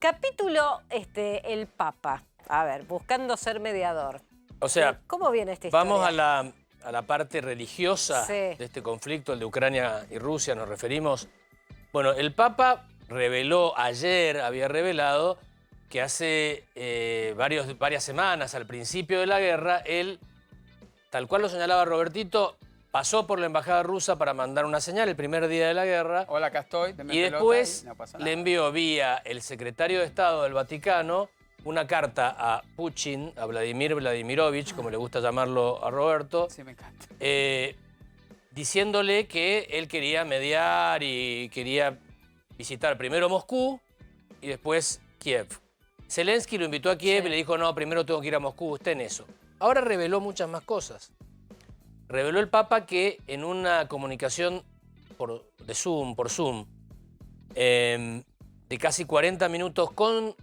Capítulo el Papa. A ver, buscando ser mediador. O sea, ¿Cómo viene esta historia? vamos a la parte religiosa de este conflicto, el de Ucrania y Rusia, nos referimos. Bueno, el Papa reveló ayer, había revelado que hace varias semanas, al principio de la guerra, él, tal cual lo señalaba Robertito, pasó por la embajada rusa para mandar una señal el primer día de la guerra. Hola, acá estoy. Y después le envió vía el secretario de Estado del Vaticano una carta a Putin, a Vladimir Vladimirovich, como le gusta llamarlo a Roberto. Sí, me encanta. Diciéndole que él quería mediar y quería visitar primero Moscú y después Kiev. Zelensky lo invitó a Kiev y le dijo, no, primero tengo que ir a Moscú, usted en eso. Ahora reveló muchas más cosas. Reveló el Papa que en una comunicación por Zoom, de casi 40 minutos con,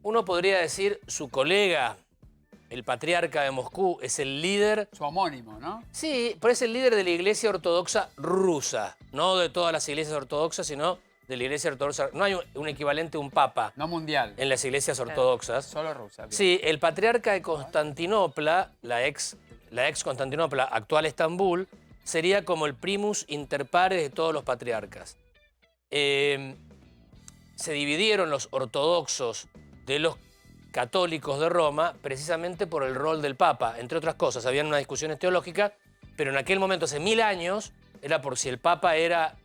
uno podría decir, su colega, el patriarca de Moscú, es el líder... Su homónimo, ¿no? Sí, pero es el líder de la Iglesia Ortodoxa rusa, no de todas las iglesias ortodoxas, sino de la Iglesia Ortodoxa. No hay un equivalente a un papa. No mundial. En las iglesias ortodoxas. Solo rusa. Bien. Sí, el patriarca de Constantinopla, la ex Constantinopla, actual Estambul, sería como el primus inter pares de todos los patriarcas. Se dividieron los ortodoxos de los católicos de Roma precisamente por el rol del Papa, entre otras cosas. Habían unas discusiones teológicas, pero en aquel momento, hace 1000 años, era por si el Papa era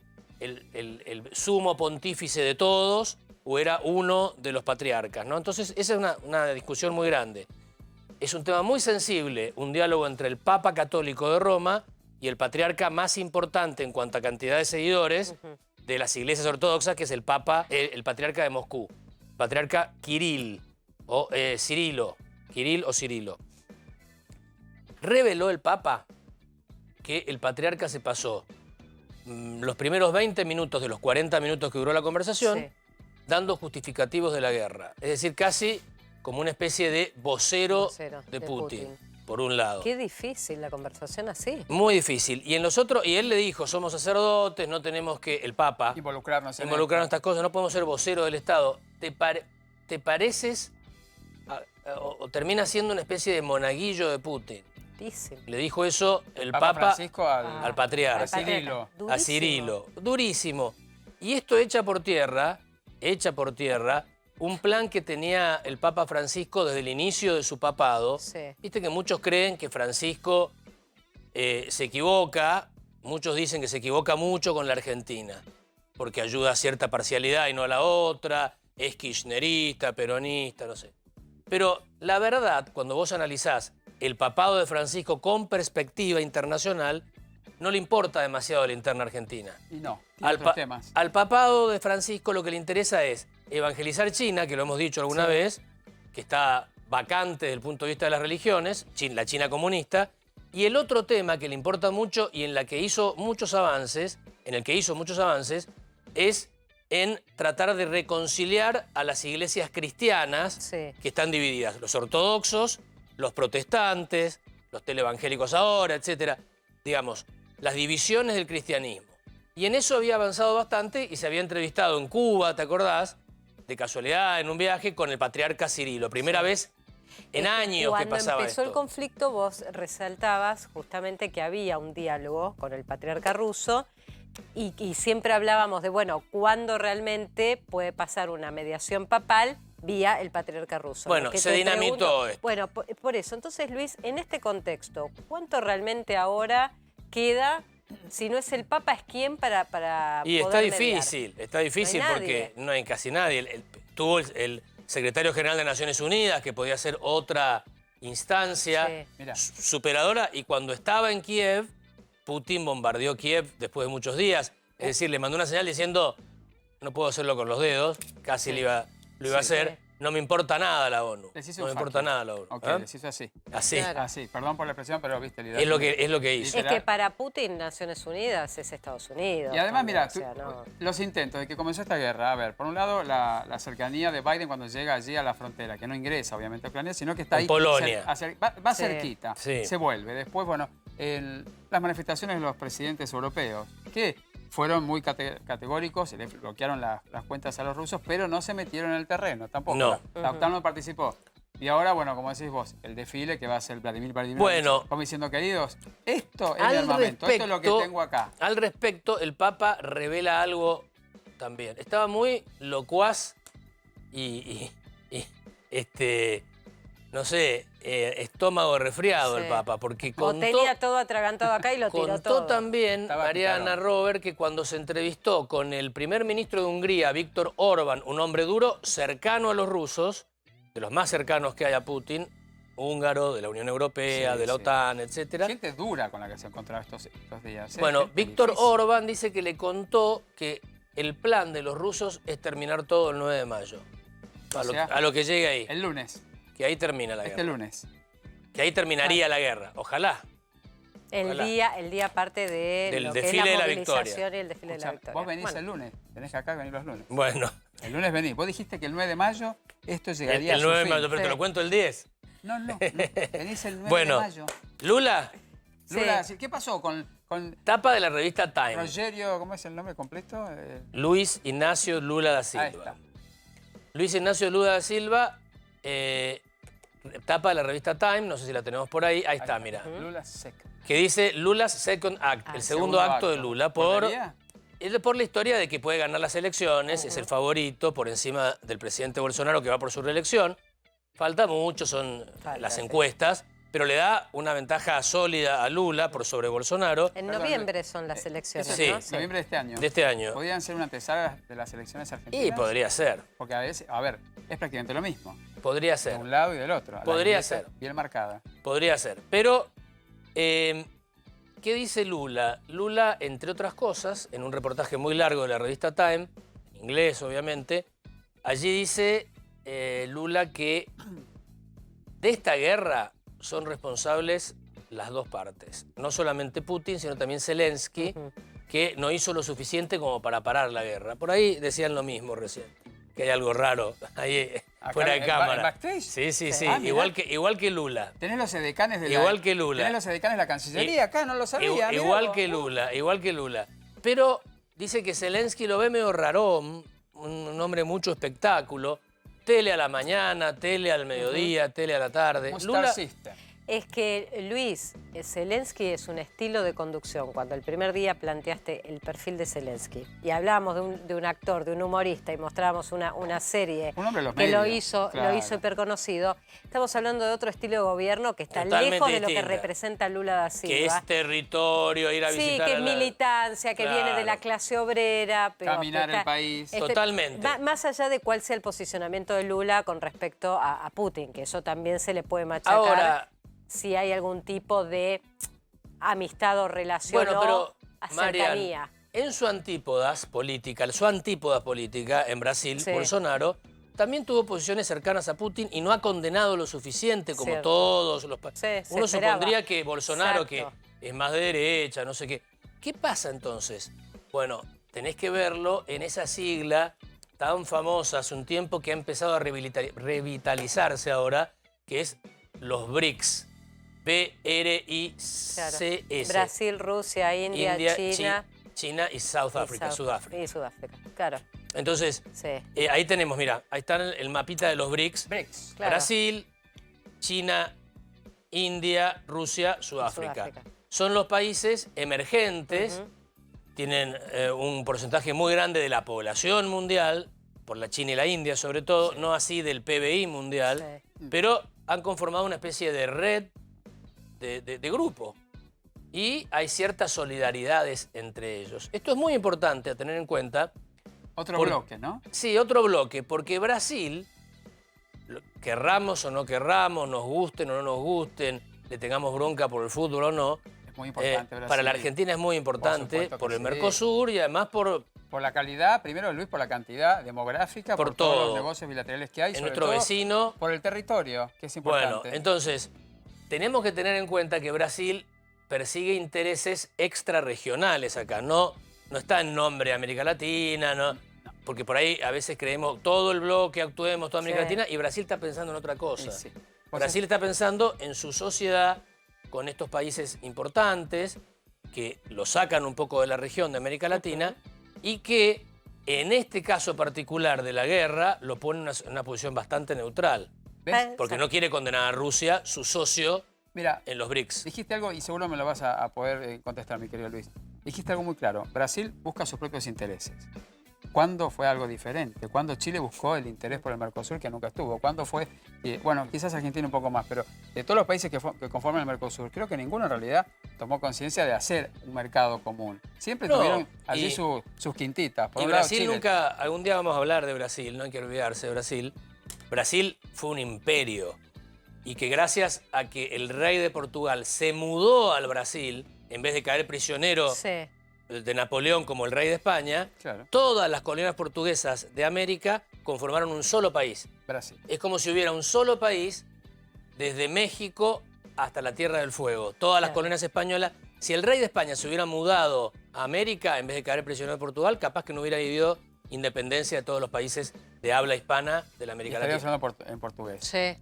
el sumo pontífice de todos o era uno de los patriarcas, ¿no? Entonces, esa es una discusión muy grande. Es un tema muy sensible, un diálogo entre el Papa católico de Roma y el patriarca más importante en cuanto a cantidad de seguidores de las iglesias ortodoxas, que es el patriarca de Moscú, patriarca Kirill o Cirilo, Kirill o Cirilo. Reveló el Papa que el patriarca se pasó los primeros 20 minutos de los 40 minutos que duró la conversación dando justificativos de la guerra. Es decir, casi como una especie de vocero de Putin, por un lado. Qué difícil la conversación así. Muy difícil. Y en los otros, y él le dijo, somos sacerdotes, no tenemos que, el Papa, involucrarnos en estas cosas, no podemos ser vocero del Estado. ¿Te pareces o termina siendo una especie de monaguillo de Putin? Le dijo eso el Papa Francisco al patriarca. A Cirilo. Durísimo. Y esto echa por tierra un plan que tenía el Papa Francisco desde el inicio de su papado. Viste que muchos creen que Francisco se equivoca, muchos dicen que se equivoca mucho con la Argentina, porque ayuda a cierta parcialidad y no a la otra, es kirchnerista, peronista, no sé. Pero la verdad, cuando vos analizás el papado de Francisco con perspectiva internacional, no le importa demasiado la interna argentina. Y no, tiene otros temas. Al papado de Francisco lo que le interesa es evangelizar China, que lo hemos dicho alguna vez, que está vacante desde el punto de vista de las religiones, la China comunista, y el otro tema que le importa mucho y en el que hizo muchos avances, es en tratar de reconciliar a las iglesias cristianas que están divididas, los ortodoxos, los protestantes, los televangélicos ahora, etcétera, digamos, las divisiones del cristianismo. Y en eso había avanzado bastante y se había entrevistado en Cuba, ¿te acordás? De casualidad, en un viaje con el patriarca Cirilo. Primera vez en años que pasaba Cuando empezó esto. el conflicto, vos resaltabas justamente que había un diálogo con el patriarca ruso y siempre hablábamos de, bueno, cuándo realmente puede pasar una mediación papal vía el patriarca ruso. Bueno, se dinamitó esto. Bueno, por eso. Entonces, Luis, en este contexto, ¿cuánto realmente ahora queda? Si no es el Papa, ¿es quién para y poder está difícil no porque no hay casi nadie. Tuvo el secretario general de Naciones Unidas, que podía ser otra instancia superadora, y cuando estaba en Kiev, Putin bombardeó Kiev después de muchos días. Es decir, le mandó una señal diciendo, no puedo hacerlo con los dedos, casi lo iba a hacer. No me importa nada la ONU. No me importa nada la ONU. Ok, les hizo así. Así. Claro. Así, perdón por la expresión, pero viste la idea. Es lo que hizo. Es que para Putin, Naciones Unidas es Estados Unidos. Y además, también, mira, los intentos de que comenzó esta guerra, a ver, por un lado, la cercanía de Biden cuando llega allí a la frontera, que no ingresa, obviamente, a Ucrania, sino que está ahí. Polonia. Va cerquita, se vuelve. Después, bueno, las manifestaciones de los presidentes europeos, que fueron muy categóricos, se les bloquearon las cuentas a los rusos, pero no se metieron en el terreno tampoco. No. La OTAN no participó. Y ahora, bueno, como decís vos, el desfile que va a hacer Vladimir Vladimirovich, Bueno, como diciendo, queridos, esto es mi al armamento, esto es lo que respecto- tengo acá. Al respecto, el Papa revela algo también. Estaba muy locuaz y no sé, estómago resfriado Sí. el Papa, porque O contó, tenía todo atragantado acá y lo tiró contó todo. también Estaba Mariana picado. Robert que cuando se entrevistó con el primer ministro de Hungría, Víctor Orbán, un hombre duro, cercano a los rusos, de los más cercanos que hay a Putin, húngaro, de la Unión Europea, Sí, de la sí. OTAN, etcétera. Gente dura con la que se encontraba estos días. ¿eh? Bueno, Gente Víctor difícil. Orbán dice que le contó que el plan de los rusos es terminar todo el 9 de mayo. O A lo, sea, a lo que llegue ahí. El lunes, Que ahí termina la este guerra. lunes. Que ahí terminaría la guerra. Ojalá. El Ojalá. día aparte de Del lo que es desfile de la la victoria. movilización y el desfile de la Escuchá, victoria. vos venís Bueno, el lunes, tenés que acá venir los lunes. Bueno, El lunes venís. Vos dijiste que el 9 de mayo esto llegaría el a su 9 de fin. mayo, pero te Sí. lo cuento el 10. No, venís el 9 Bueno, de mayo. Lula, Lula, Sí. ¿qué pasó con tapa de la revista Time. Rogerio, ¿cómo es el nombre completo? Luis Ignacio Lula da Ahí Silva. está. Luis Ignacio Lula da Silva, tapa de la revista Time, no sé si la tenemos por ahí. Ahí está, mira. Lula Seca. Que dice Lula's Second Act, el segundo acto de Lula, por ¿Volvería? la historia de que puede ganar las elecciones, es el favorito por encima del presidente Bolsonaro que va por su reelección. Falta mucho, son Falta, las sí. encuestas, pero le da una ventaja sólida a Lula por sobre Bolsonaro en Perdón, noviembre son las elecciones, Sí. ¿no? Noviembre de este año. de este año. ¿Podrían ser una antesala de las elecciones argentinas? Y podría ser, Porque a veces, a ver, es prácticamente lo mismo. podría De ser, un lado y del otro. La Podría grieta ser. Bien marcada. podría ser. Pero, ¿qué dice Lula? Lula, entre otras cosas, en un reportaje muy largo de la revista Time, en inglés obviamente, allí dice Lula que de esta guerra son responsables las dos partes. No solamente Putin, sino también Zelensky, que no hizo lo suficiente como para parar la guerra. Por ahí decían lo mismo recién, que hay algo raro ahí Acá fuera de en cámara. backstage. Sí, sí, sí, Ah, mirá. igual que Lula. Tenés los edecanes de Igual que Lula. Tenés los edecanes de la Cancillería acá, no lo sabía. mirá Igual vos. que Lula, igual que Lula. Pero dice que Zelensky lo ve medio rarón, un hombre mucho espectáculo. Tele a la mañana, tele al mediodía, tele a la tarde. Un Lula, Star System. Es que, Luis, Zelensky es un estilo de conducción. Cuando el primer día planteaste el perfil de Zelensky y hablábamos de un actor, de un humorista y mostrábamos una serie Un hombre de los que lo medios, hizo claro. hiperconocido, estamos hablando de otro estilo de gobierno que está Totalmente lejos de lo que distinta. representa Lula da Silva. que es territorio, ir a Sí, visitar que a es la- militancia, que viene de la Claro. clase obrera. Pero Caminar el país. Totalmente. Más allá de cuál sea el posicionamiento de Lula con respecto a Putin, que eso también se le puede machacar Ahora, si hay algún tipo de amistad o relación bueno, o pero, cercanía. Marian, en su antípoda política, en Brasil, Sí. Bolsonaro también tuvo posiciones cercanas a Putin y no ha condenado lo suficiente como Cierto. todos los Sí, se Uno esperaba. supondría que Bolsonaro, Exacto. que es más de derecha, no sé qué. ¿Qué pasa entonces? Bueno, tenés que verlo en esa sigla tan famosa hace un tiempo que ha empezado a revitalizarse ahora, que es los BRICS. Claro. BRICS. Brasil, Rusia, India, China. China y Sudáfrica. Y Sudáfrica, claro. Entonces, Sí. ahí tenemos, mira, ahí está el mapita de los BRICS. BRICS. Claro. Brasil, China, India, Rusia, Sudáfrica. Sudáfrica. Son los países emergentes, tienen un porcentaje muy grande de la población mundial, por la China y la India sobre todo, no así del PBI mundial, pero han conformado una especie de red, de grupo. Y hay ciertas solidaridades entre ellos. Esto es muy importante a tener en cuenta. Otro Por- bloque, ¿no? Sí, otro bloque, porque Brasil, querramos o no querramos, nos gusten o no nos gusten, le tengamos bronca por el fútbol o no, Es muy importante Brasil. para la Argentina es muy importante supuesto que por el sí. Mercosur y además por Por la calidad, primero Luis, por la cantidad demográfica, Por por todos todo. los negocios bilaterales que hay. en sobre nuestro todo vecino. Por el territorio, que es importante. Bueno, entonces, tenemos que tener en cuenta que Brasil persigue intereses extrarregionales acá, no está en nombre de América Latina, no, porque por ahí a veces creemos todo el bloque, actuemos, toda América Sí. Latina, y Brasil está pensando en otra cosa. Sí, sí. Pues Brasil está pensando en su sociedad con estos países importantes, que lo sacan un poco de la región de América Latina y que en este caso particular de la guerra lo pone en una posición bastante neutral. ¿Ves? Porque no quiere condenar a Rusia, su socio, Mira, en los BRICS. dijiste algo y seguro me lo vas a poder contestar, mi querido Luis. Dijiste algo muy claro. Brasil busca sus propios intereses. ¿Cuándo fue algo diferente? ¿Cuándo Chile buscó el interés por el Mercosur que nunca estuvo? ¿Cuándo fue? Bueno, quizás Argentina un poco más, pero de todos los países que conforman el Mercosur, creo que ninguno en realidad tomó conciencia de hacer un mercado común. Siempre tuvieron allí sus quintitas. Por Y un lado, Brasil Chile. nunca, algún día vamos a hablar de Brasil, no hay que olvidarse de Brasil. Brasil fue un imperio y que gracias a que el rey de Portugal se mudó al Brasil, en vez de caer prisionero Sí. de Napoleón como el rey de España, Claro. todas las colonias portuguesas de América conformaron un solo país. Brasil. Es como si hubiera un solo país desde México hasta la Tierra del Fuego. Todas las Claro. colonias españolas. Si el rey de España se hubiera mudado a América en vez de caer prisionero de Portugal, capaz que no hubiera vivido independencia de todos los países de habla hispana de la América Estaríamos Latina. hablando en portugués. Sí. Bueno.